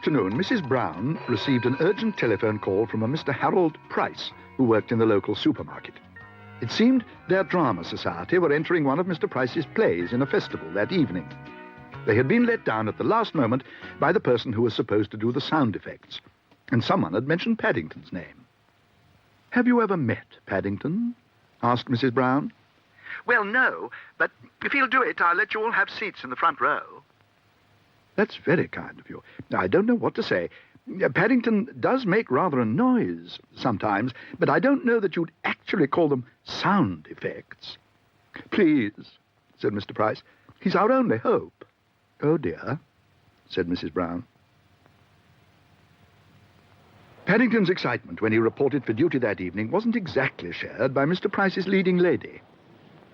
afternoon, Mrs. Brown received an urgent telephone call from a Mr. Harold Price, who worked in the local supermarket. It seemed their drama society were entering one of Mr. Price's plays in a festival that evening. They had been let down at the last moment by the person who was supposed to do the sound effects, and someone had mentioned Paddington's name. "Have you ever met Paddington?" asked Mrs. Brown. Well, no, but if he'll do it, I'll let you all have seats in the front row. That's very kind of you. I don't know what to say. Paddington does make rather a noise sometimes, but I don't know that you'd actually call them sound effects. "Please," said Mr. Price. "He's our only hope." "Oh, dear," said Mrs. Brown. Paddington's excitement when he reported for duty that evening wasn't exactly shared by Mr. Price's leading lady.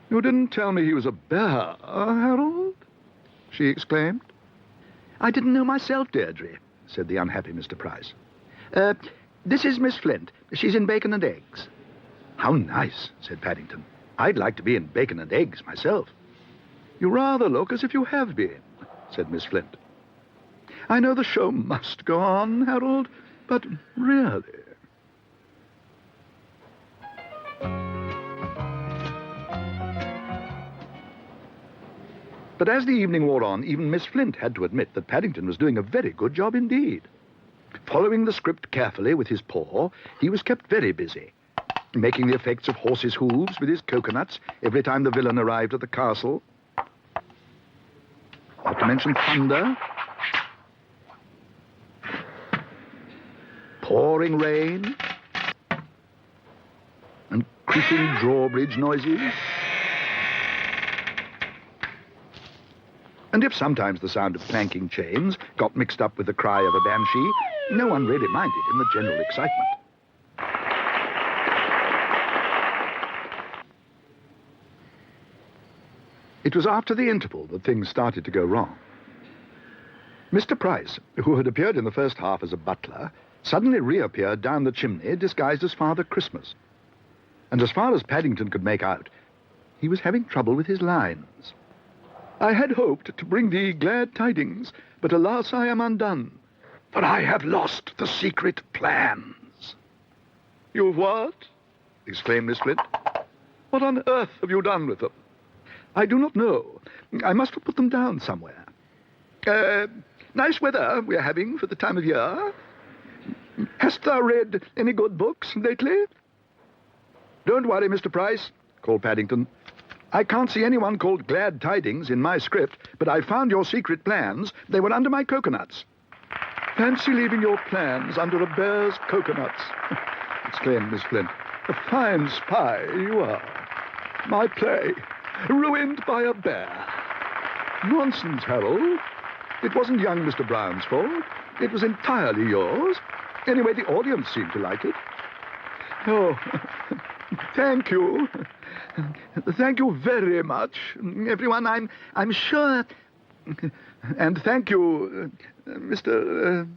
"You didn't tell me he was a bear, Harold?" she exclaimed. "I didn't know myself, Deirdre," said the unhappy Mr. Price. This is Miss Flint. She's in bacon and eggs." "How nice," said Paddington. "I'd like to be in bacon and eggs myself." "You rather look as if you have been," said Miss Flint. "I know the show must go on, Harold, but really..." But as the evening wore on, even Miss Flint had to admit that Paddington was doing a very good job indeed. Following the script carefully with his paw, he was kept very busy, making the effects of horses' hooves with his coconuts every time the villain arrived at the castle. Not to mention thunder, pouring rain, and creaking drawbridge noises. And if sometimes the sound of clanking chains got mixed up with the cry of a banshee, no one really minded in the general excitement. It was after the interval that things started to go wrong. Mr. Price, who had appeared in the first half as a butler, suddenly reappeared down the chimney disguised as Father Christmas. And as far as Paddington could make out, he was having trouble with his lines. "I had hoped to bring thee glad tidings, but alas, I am undone, for I have lost the secret plans." "You've what?" exclaimed Miss Flint. "What on earth have you done with them?" "I do not know. I must have put them down somewhere." Nice weather we're having for the time of year. Hast thou read any good books lately?" "Don't worry, Mr. Price," called Paddington. "I can't see anyone called Glad Tidings in my script, but I found your secret plans. They were under my coconuts." "Fancy leaving your plans under a bear's coconuts," exclaimed Miss Flint. "A fine spy you are. My play, ruined by a bear." "Nonsense, Harold. It wasn't young Mr. Brown's fault. It was entirely yours. Anyway, the audience seemed to like it." "Oh, thank you. Thank you very much, everyone. I'm sure... And thank you, Mr.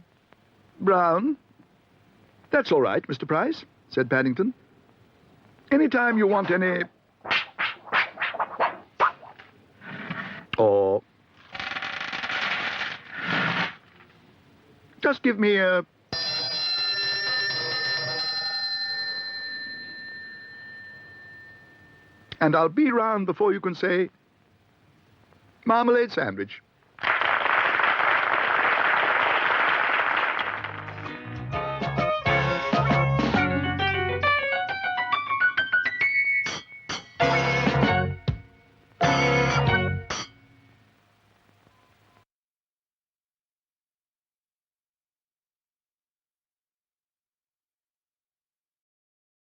Brown." "That's all right, Mr. Price," said Paddington. "Any time you want any... or... just give me a... and I'll be round before you can say... marmalade sandwich."